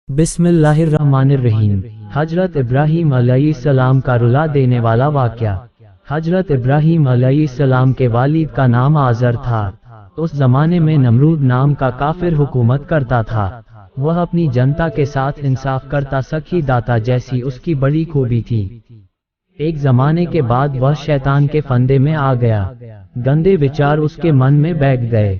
बिस्मिल्लाहिर्रहमानिर्रहीम। हजरत इब्राहीम अलैहिस्सलाम का रुला देने वाला वाक़या। हजरत इब्राहीम अलैहिस्सलाम के वालिद का नाम आज़र था। उस जमाने में नमरूद नाम का काफिर हुकूमत करता था। वह अपनी जनता के साथ इंसाफ करता, सखी दाता जैसी उसकी बड़ी खूबी थी। एक जमाने के बाद वह शैतान के फंदे में आ गया। गंदे विचार उसके मन में बैठ गए।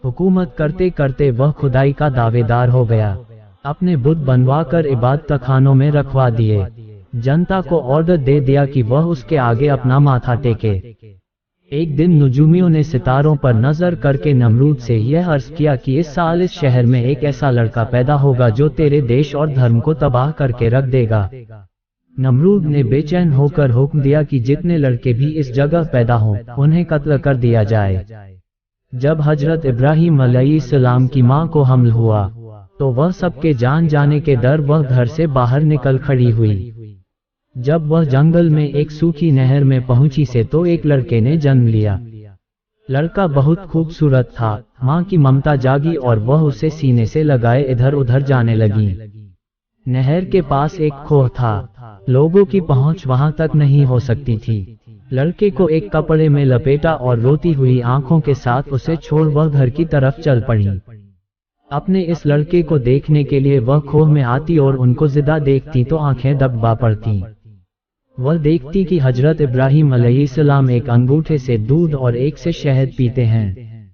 हुकूमत करते करते वह खुदाई का दावेदार हो गया। अपने बुत बनवाकर इबादत खानों में रखवा दिए। जनता को ऑर्डर दे दिया कि वह उसके आगे अपना माथा टेके। एक दिन नुजूमियों ने सितारों पर नजर करके नमरूद से यह अर्ज किया कि इस साल इस शहर में एक ऐसा लड़का पैदा होगा जो तेरे देश और धर्म को तबाह करके रख देगा। नमरूद ने बेचैन होकर हुक्म दिया कि जितने लड़के भी इस जगह पैदा हों उन्हें कत्ल कर दिया जाए। जब हजरत इब्राहीम अलैहिस्सलाम की मां को हमल हुआ तो वह सबके जान जाने के डर वह घर से बाहर निकल खड़ी हुई। जब वह जंगल में एक सूखी नहर में पहुंची से तो एक लड़के ने जन्म लिया। लड़का बहुत खूबसूरत था। मां की ममता जागी और वह उसे सीने से लगाए इधर उधर जाने लगी। नहर के पास एक खोह था। लोगों की पहुंच वहां तक नहीं हो सकती थी। लड़के को एक कपड़े में लपेटा और रोती हुई आंखों के साथ उसे छोड़ वह घर की तरफ चल पड़ी। अपने इस लड़के को देखने के लिए वह खोह में आती और उनको जिदा देखती तो आंखें दबा पड़ती। वह देखती कि हजरत इब्राहीम अलैहिस्सलाम एक अंगूठे से दूध और एक से शहद पीते हैं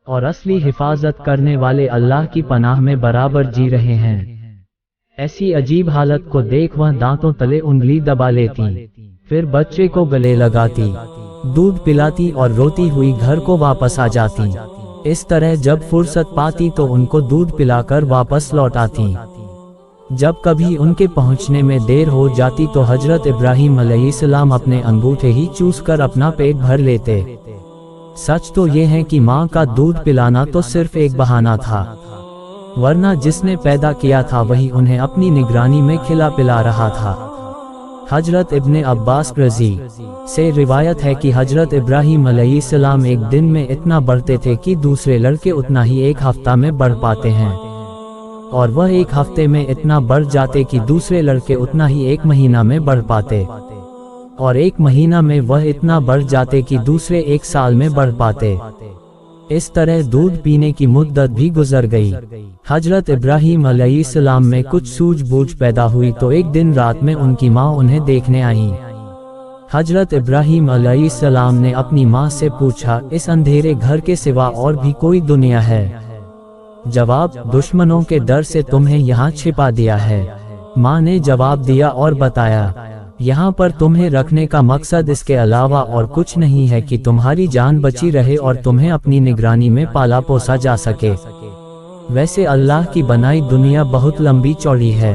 और असली हिफाजत करने वाले अल्लाह की पनाह में बराबर जी रहे हैं। ऐसी अजीब हालत को देख वह दांतों तले उंगली दबा लेती, फिर बच्चे को गले लगाती, दूध पिलाती और रोती हुई घर को वापस आ जाती। इस तरह जब फुर्सत पाती तो उनको दूध पिलाकर वापस लौट आती। जब कभी उनके पहुंचने में देर हो जाती तो हजरत इब्राहीम अलैहिस्सलाम अपने अंगूठे ही चूसकर अपना पेट भर लेते। सच तो ये है कि माँ का दूध पिलाना तो सिर्फ एक बहाना था, वरना जिसने पैदा किया था वही उन्हें अपनी निगरानी में खिला पिला रहा था। हजरत इब्ने अब्बास रज़ी से रिवायत है कि हजरत इब्राहीम अलैहिस्सलाम एक दिन में इतना बढ़ते थे कि दूसरे लड़के उतना ही एक हफ्ता में बढ़ पाते हैं, और वह एक हफ्ते में इतना बढ़ जाते कि दूसरे लड़के उतना ही एक महीना में बढ़ पाते, और एक महीना में वह इतना बढ़ जाते कि दूसरे एक साल में बढ़ पाते। इस तरह दूध पीने की मुद्दत भी गुजर गई। हजरत इब्राहीम अलैहिस्सलाम में कुछ सूझबूझ पैदा हुई तो एक दिन रात में उनकी माँ उन्हें देखने आई। हजरत इब्राहीम अलैहिस्सलाम ने अपनी माँ से पूछा, इस अंधेरे घर के सिवा और भी कोई दुनिया है? जवाब, दुश्मनों के डर से तुम्हें यहाँ छिपा दिया है। माँ ने जवाब दिया और बताया, यहाँ पर तुम्हें रखने का मकसद इसके अलावा और कुछ नहीं है कि तुम्हारी जान बची रहे और तुम्हें अपनी निगरानी में पाला पोसा जा सके। वैसे अल्लाह की बनाई दुनिया बहुत लंबी चौड़ी है।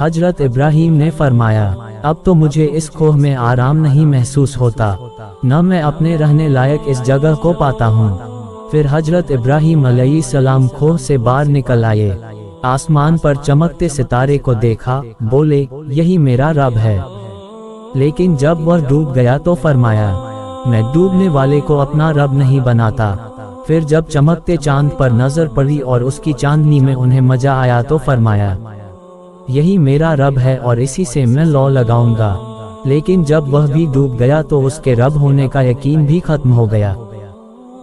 हजरत इब्राहीम ने फरमाया, अब तो मुझे इस खोह में आराम नहीं महसूस होता, न मैं अपने रहने लायक इस जगह को पाता हूँ। फिर हजरत इब्राहीम अलैहिस्सलाम खोह से बाहर निकल आए। आसमान पर चमकते सितारे को देखा, बोले, यही मेरा रब है। लेकिन जब वह डूब गया तो फरमाया, मैं डूबने वाले को अपना रब नहीं बनाता। फिर जब चमकते चांद पर नजर पड़ी और उसकी चांदनी में उन्हें मजा आया तो फरमाया, यही मेरा रब है और इसी से मैं लौ लगाऊंगा। लेकिन जब वह भी डूब गया तो उसके रब होने का यकीन भी खत्म हो गया।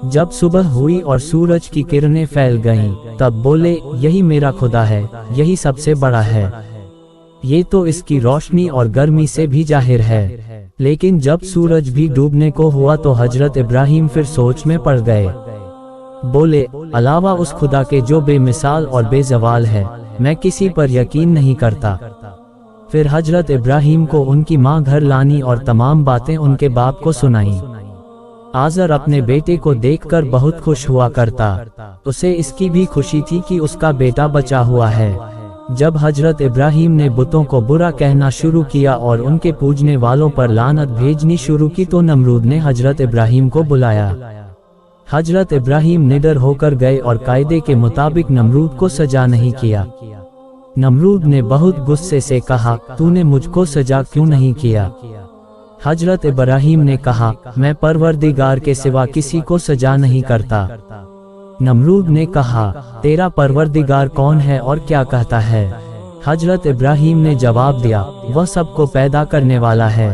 जब सुबह हुई और सूरज की किरणें फैल गईं, तब बोले, यही मेरा खुदा है, यही सबसे बड़ा है। ये तो इसकी रोशनी और गर्मी से भी जाहिर है। लेकिन जब सूरज भी डूबने को हुआ तो हजरत इब्राहीम फिर सोच में पड़ गए। बोले, अलावा उस खुदा के जो बेमिसाल और बेजवाल है, मैं किसी पर यकीन नहीं करता। फिर हजरत इब्राहीम को उनकी माँ घर लानी और तमाम बातें उनके बाप को सुनाई। आज़र अपने बेटे को देखकर बहुत खुश हुआ करता। उसे इसकी भी खुशी थी कि उसका बेटा बचा हुआ है। जब हजरत इब्राहीम ने बुतों को बुरा कहना शुरू किया और उनके पूजने वालों पर लानत भेजनी शुरू की तो नमरूद ने हजरत इब्राहीम को बुलाया। हजरत इब्राहीम निडर होकर गए और कायदे के मुताबिक नमरूद को सजा नहीं किया। नमरूद ने बहुत गुस्से से कहा, तूने मुझको सजा क्यों नहीं किया? हजरत इब्राहीम ने कहा, मैं परवरदिगार के सिवा किसी को सजा नहीं करता। नमरूद ने कहा, तेरा परवरदिगार कौन है और क्या कहता है? हजरत इब्राहीम ने जवाब दिया, वह सबको पैदा करने वाला है,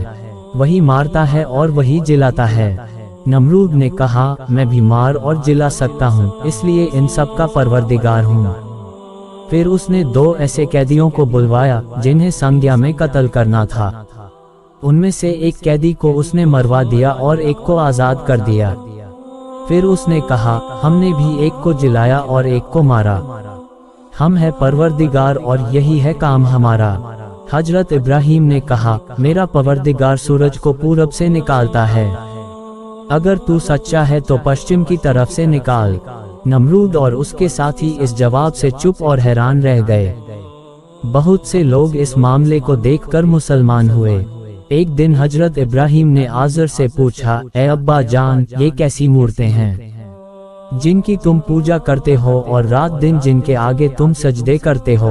वही मारता है और वही जिलाता है। नमरूद ने कहा, मैं भी मार और जिला सकता हूँ, इसलिए इन सब का परवरदिगार हूँ। फिर उसने 2 ऐसे कैदियों को बुलवाया जिन्हें संज्ञा में कत्ल करना था। उनमें से एक कैदी को उसने मरवा दिया और एक को आज़ाद कर दिया। फिर उसने कहा, हमने भी एक को जिलाया और एक को मारा, हम है परवरदिगार और यही है काम हमारा। हजरत इब्राहीम ने कहा, मेरा परवरदिगार सूरज को पूरब से निकालता है, अगर तू सच्चा है तो पश्चिम की तरफ से निकाल। नमरूद और उसके साथी इस जवाब से चुप और हैरान रह गए। बहुत से लोग इस मामले को देखकर मुसलमान हुए। एक दिन हजरत इब्राहीम ने आज़र से पूछा, ए अब्बा जान, ये कैसी मूर्तें हैं जिनकी तुम पूजा करते हो और रात दिन जिनके आगे तुम सजदे करते हो?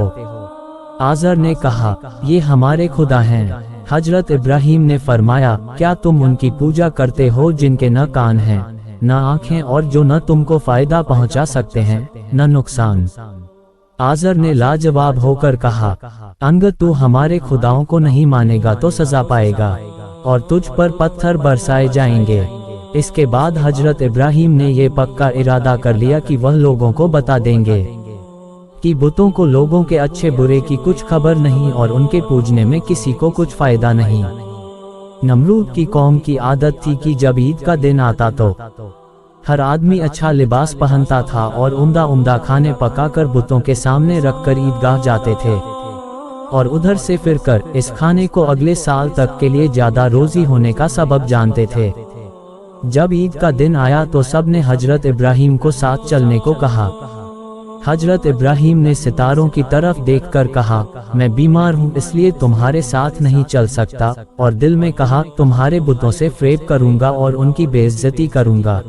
आज़र ने कहा, ये हमारे खुदा हैं। हजरत इब्राहीम ने फरमाया, क्या तुम उनकी पूजा करते हो जिनके न कान हैं, न आँखें और जो न तुमको फायदा पहुँचा सकते हैं न नुकसान? आज़र ने लाजवाब होकर कहा, अगर तू हमारे खुदाओं को नहीं मानेगा तो सजा पाएगा और तुझ पर पत्थर बरसाए जाएंगे। इसके बाद हजरत इब्राहीम ने ये पक्का इरादा कर लिया कि वह लोगों को बता देंगे कि बुतों को लोगों के अच्छे बुरे की कुछ खबर नहीं और उनके पूजने में किसी को कुछ फायदा नहीं। नमरूद की कौम की आदत थी कि जब ईद का दिन आता तो हर आदमी अच्छा लिबास पहनता था और उम्दा उम्दा खाने पकाकर बुतों के सामने रखकर ईदगाह जाते थे और उधर से फिरकर इस खाने को अगले साल तक के लिए ज्यादा रोजी होने का सबब जानते थे। जब ईद का दिन आया तो सब ने हजरत इब्राहीम को साथ चलने को कहा। हजरत इब्राहीम ने सितारों की तरफ देखकर कहा, मैं बीमार हूँ इसलिए तुम्हारे साथ नहीं चल सकता, और दिल में कहा, तुम्हारे बुतों से फ्रेब करूँगा और उनकी बेइज्जती करूँगा।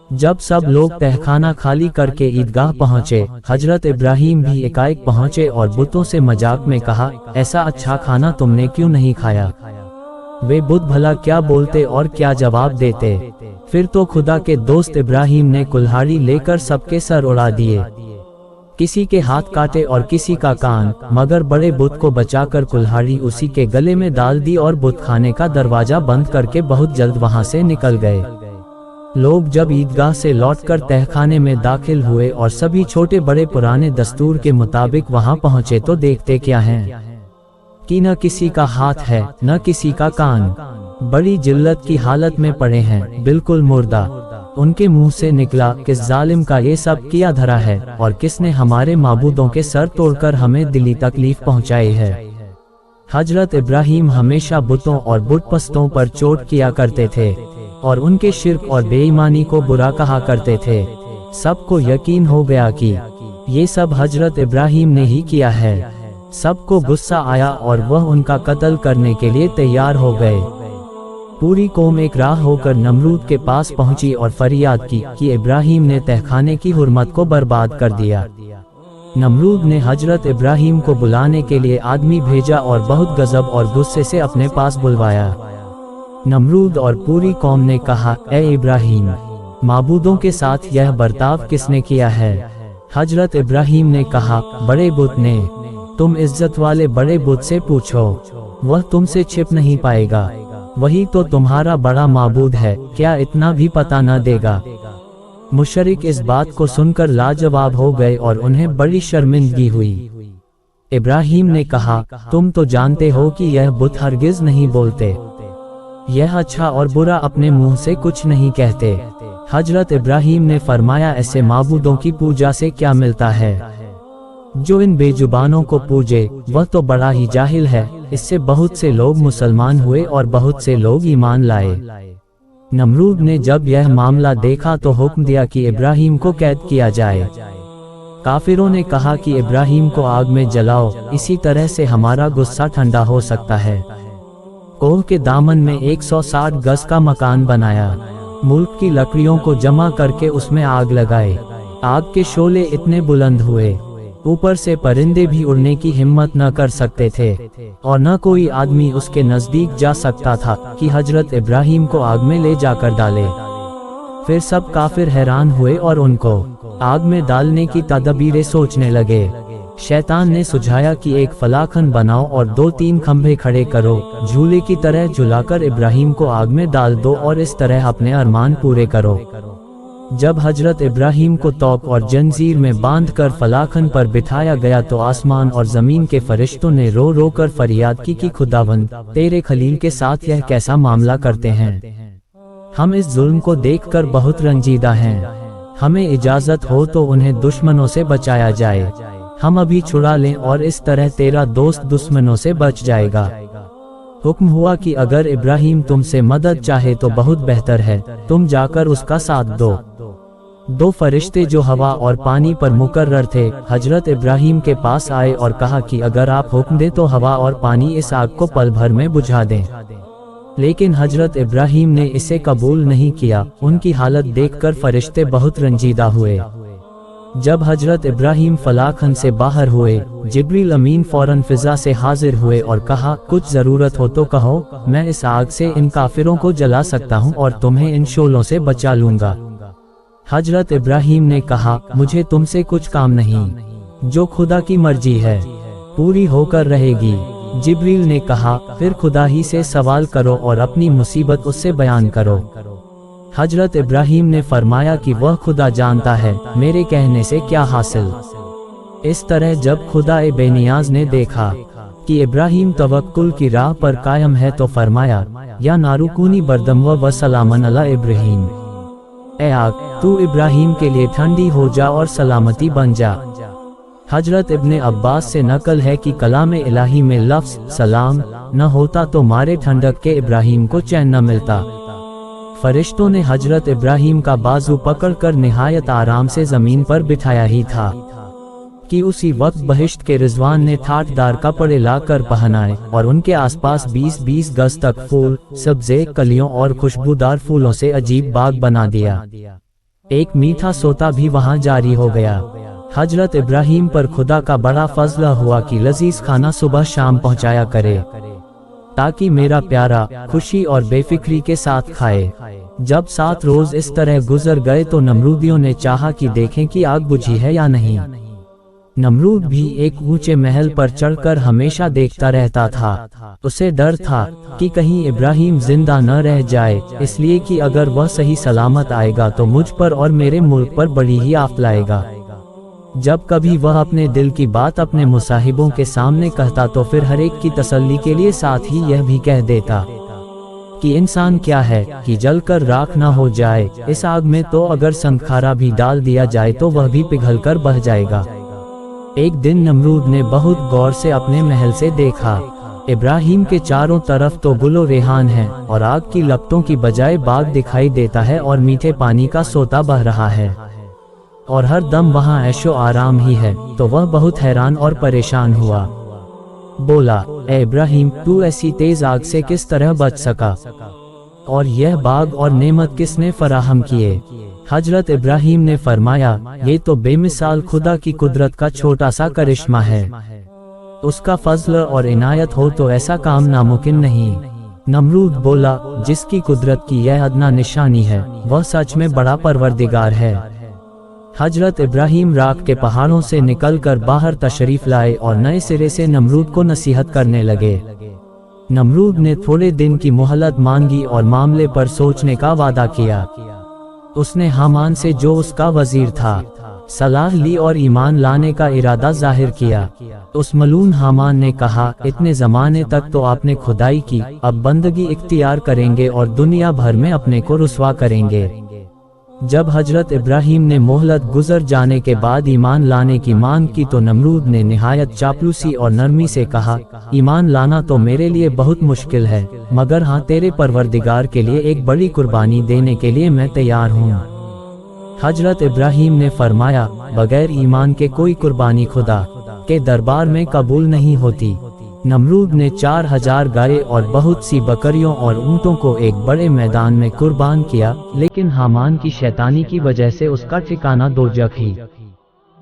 जब सब लोग तहखाना खाली करके ईदगाह पहुँचे, हजरत इब्राहीम भी एकाएक पहुँचे और बुतों से मजाक में कहा, ऐसा अच्छा खाना तुमने क्यों नहीं खाया? वे बुत भला क्या बोलते और क्या जवाब देते। फिर तो खुदा के दोस्त इब्राहीम ने कुल्हाड़ी लेकर सबके सर उड़ा दिए, किसी के हाथ काटे और किसी का कान, मगर बड़े बुत को बचाकर कुल्हाड़ी उसी के गले में डाल दी और बुत खाने का दरवाजा बंद करके बहुत जल्द वहां से निकल गए। लोग जब ईदगाह से लौटकर तहखाने में दाखिल हुए और सभी छोटे बड़े पुराने दस्तूर के मुताबिक वहां पहुंचे तो देखते क्या हैं कि न किसी का हाथ है न किसी का कान, बड़ी जिल्लत की हालत में पड़े हैं, बिल्कुल मुर्दा। उनके मुंह से निकला, किस जालिम का ये सब किया धरा है और किसने हमारे माबूदों के सर तोड़कर हमें दिली तकलीफ पहुंचाई है। हजरत इब्राहीम हमेशा बुतों और बुत पस्तों पर चोट किया करते थे और उनके शिर्क और बेईमानी को बुरा कहा करते थे। सबको यकीन हो गया कि ये सब हजरत इब्राहीम ने ही किया है। सबको गुस्सा आया और वह उनका कत्ल करने के लिए तैयार हो गए। पूरी कौम एक राह होकर नमरूद के पास पहुंची और फरियाद की कि इब्राहीम ने तहखाने की हुर्मत को बर्बाद कर दिया। नमरूद ने हजरत इब्राहीम को बुलाने के लिए आदमी भेजा और बहुत गजब और गुस्से से अपने पास बुलवाया। नमरूद और पूरी कौम ने कहा, ए इब्राहीम, माबूदों के साथ यह बर्ताव किसने किया है? हजरत इब्राहीम ने कहा, बड़े बुत ने। तुम इज्जत वाले बड़े बुत से पूछो, वह तुमसे छिप नहीं पाएगा, वही तो तुम्हारा बड़ा माबूद है, क्या इतना भी पता न देगा? मुशरिक इस बात को सुनकर लाजवाब हो गए और उन्हें बड़ी शर्मिंदगी हुई। इब्राहीम ने कहा, तुम तो जानते हो कि यह बुत हरगिज नहीं बोलते, यह अच्छा और बुरा अपने मुंह से कुछ नहीं कहते। हजरत इब्राहीम ने फरमाया, ऐसे माबूदों की पूजा से क्या मिलता है? जो इन बेजुबानों को पूजे वह तो बड़ा ही जाहिल है। इससे बहुत से लोग मुसलमान हुए और बहुत से लोग ईमान लाए। नमरूद ने जब यह मामला देखा तो हुक्म दिया कि इब्राहीम को कैद किया जाए। काफिरों ने कहा कि इब्राहीम को आग में जलाओ, इसी तरह से हमारा गुस्सा ठंडा हो सकता है। कोह के दामन में 160 गज का मकान बनाया, मुल्क की लकड़ियों को जमा करके उसमें आग लगाए। आग के शोले इतने बुलंद हुए, ऊपर से परिंदे भी उड़ने की हिम्मत न कर सकते थे और न कोई आदमी उसके नजदीक जा सकता था कि हजरत इब्राहीम को आग में ले जाकर डाले। फिर सब काफिर हैरान हुए और उनको आग में डालने की तदबीरें सोचने लगे। शैतान ने सुझाया कि एक फलाखन बनाओ और 2-3 खंभे खड़े करो, झूले की तरह झुलाकर इब्राहिम को आग में डाल दो और इस तरह अपने अरमान पूरे करो। जब हजरत इब्राहिम को तौक और जंजीर में बांधकर फलाखन पर बिठाया गया तो आसमान और जमीन के फरिश्तों ने रो रो कर फरियाद की कि खुदावंद, तेरे खलील के साथ यह कैसा मामला करते हैं। हम इस जुल्म को देखकर बहुत रंजीदा हैं। हमें इजाजत हो तो उन्हें दुश्मनों से बचाया जाए। हम अभी छुड़ा लें और इस तरह तेरा दोस्त दुश्मनों से बच जाएगा। हुक्म हुआ कि अगर इब्राहिम तुमसे मदद चाहे तो बहुत बेहतर है, तुम जाकर उसका साथ दो। 2 फरिश्ते जो हवा और पानी पर मुकर्रर थे, हजरत इब्राहिम के पास आए और कहा कि अगर आप हुक्म दे तो हवा और पानी इस आग को पल भर में बुझा दें। लेकिन हजरत इब्राहिम ने इसे कबूल नहीं किया। उनकी हालत देखकर फरिश्ते बहुत रंजीदा हुए। जब हजरत इब्राहिम फलाखन से बाहर हुए, जिब्रील अमीन फौरन फिजा से हाजिर हुए और कहा, कुछ जरूरत हो तो कहो, मैं इस आग से इन काफिरों को जला सकता हूँ और तुम्हें इन शोलों से बचा लूंगा। हजरत इब्राहिम ने कहा, मुझे तुमसे कुछ काम नहीं, जो खुदा की मर्जी है पूरी होकर रहेगी। जिब्रील ने कहा, फिर खुदा ही से सवाल करो और अपनी मुसीबत उससे बयान करो। हजरत इब्राहिम ने फरमाया कि वह खुदा जानता है, मेरे कहने से क्या हासिल। इस तरह जब खुदा बेनियाज ने देखा कि इब्राहिम तवक्कुल की राह पर कायम है तो फरमाया, या नारुकूनी बरदम व सलामन अला इब्राहिम, ए आग, तू इब्राहिम के लिए ठंडी हो जा और सलामती बन जा। हजरत इब्ने अब्बास से नकल है कि कलाम इलाही में लफ्ज़ सलाम न होता तो मारे ठंडक के इब्राहिम को चैन न मिलता। फरिश्तों ने हजरत इब्राहिम का बाजू पकड़कर निहायत आराम से जमीन पर बिठाया ही था कि उसी वक्त बहिश्त के रिजवान ने ठाठदार कपड़े लाकर पहनाए और उनके आसपास 20-20 गज तक फूल, सब्जे, कलियों और खुशबूदार फूलों से अजीब बाग बना दिया। एक मीठा सोता भी वहां जारी हो गया। हजरत इब्राहिम पर खुदा का बड़ा फजल हुआ कि लजीज खाना सुबह शाम पहुंचाया करे, ताकि मेरा प्यारा खुशी और बेफिक्री के साथ खाए। जब 7 रोज इस तरह गुजर गए तो नमरूदियों ने चाहा कि देखें कि आग बुझी है या नहीं। नमरूद भी एक ऊंचे महल पर चढ़कर हमेशा देखता रहता था। उसे डर था कि कहीं इब्राहिम जिंदा न रह जाए, इसलिए कि अगर वह सही सलामत आएगा तो मुझ पर और मेरे मुल्क पर बड़ी ही आफत लाएगा। जब कभी वह अपने दिल की बात अपने मुसाहिबों के सामने कहता तो फिर हर एक की तसल्ली के लिए साथ ही यह भी कह देता कि इंसान क्या है कि जलकर राख ना हो जाए, इस आग में तो अगर संखारा भी डाल दिया जाए तो वह भी पिघलकर बह जाएगा। एक दिन नमरूद ने बहुत गौर से अपने महल से देखा, इब्राहिम के चारों तरफ तो गुलो रेहान है और आग की लपटों की बजाय बाग दिखाई देता है और मीठे पानी का सोता बह रहा है और हर दम वहाँ ऐशो आराम ही है। तो वह बहुत हैरान और परेशान हुआ। बोला, ए इब्राहिम, तू ऐसी तेज आग से किस तरह बच सका और यह बाग और नेमत किसने फराहम किए। हजरत इब्राहिम ने फरमाया, ये तो बेमिसाल खुदा की कुदरत का छोटा सा करिश्मा है, उसका फजल और इनायत हो तो ऐसा काम नामुमकिन नहीं। नमरूद बोला, जिसकी कुदरत की यह अदना निशानी है वह सच में बड़ा परवरदिगार है। हजरत इब्राहिम राख के पहाड़ों से निकलकर बाहर तशरीफ लाए और नए सिरे से नमरूद को नसीहत करने लगे। नमरूद ने थोड़े दिन की मोहलत मांगी और मामले पर सोचने का वादा किया। उसने हामान से, जो उसका वजीर था, सलाह ली और ईमान लाने का इरादा जाहिर किया। उस मलून हामान ने कहा, इतने जमाने तक तो आपने खुदाई की, अब बंदगी इख्तियार करेंगे और दुनिया भर में अपने को रुसवा करेंगे। जब हजरत इब्राहिम ने मोहलत गुजर जाने के बाद ईमान लाने की मांग की तो नमरूद ने निहायत चापलूसी और नरमी से कहा, ईमान लाना तो मेरे लिए बहुत मुश्किल है, मगर हाँ, तेरे परवरदिगार के लिए एक बड़ी कुर्बानी देने के लिए मैं तैयार हूँ। हजरत इब्राहिम ने फरमाया, बगैर ईमान के कोई कुर्बानी खुदा के दरबार में कबूल नहीं होती। नमरूद ने 4000 गाय और बहुत सी बकरियों और ऊँटों को एक बड़े मैदान में कुर्बान किया, लेकिन हामान की शैतानी की वजह से उसका ठिकाना दोजख ही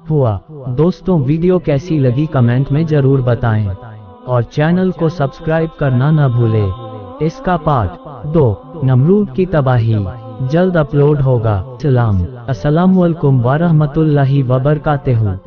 हुआ। दोस्तों, वीडियो कैसी लगी कमेंट में जरूर बताएं और चैनल को सब्सक्राइब करना न भूलें। इसका पार्ट 2, नमरूद की तबाही, जल्द अपलोड होगा। अस्सलामुअलैकुम व रहमतुल्लाहि व बरकातहू।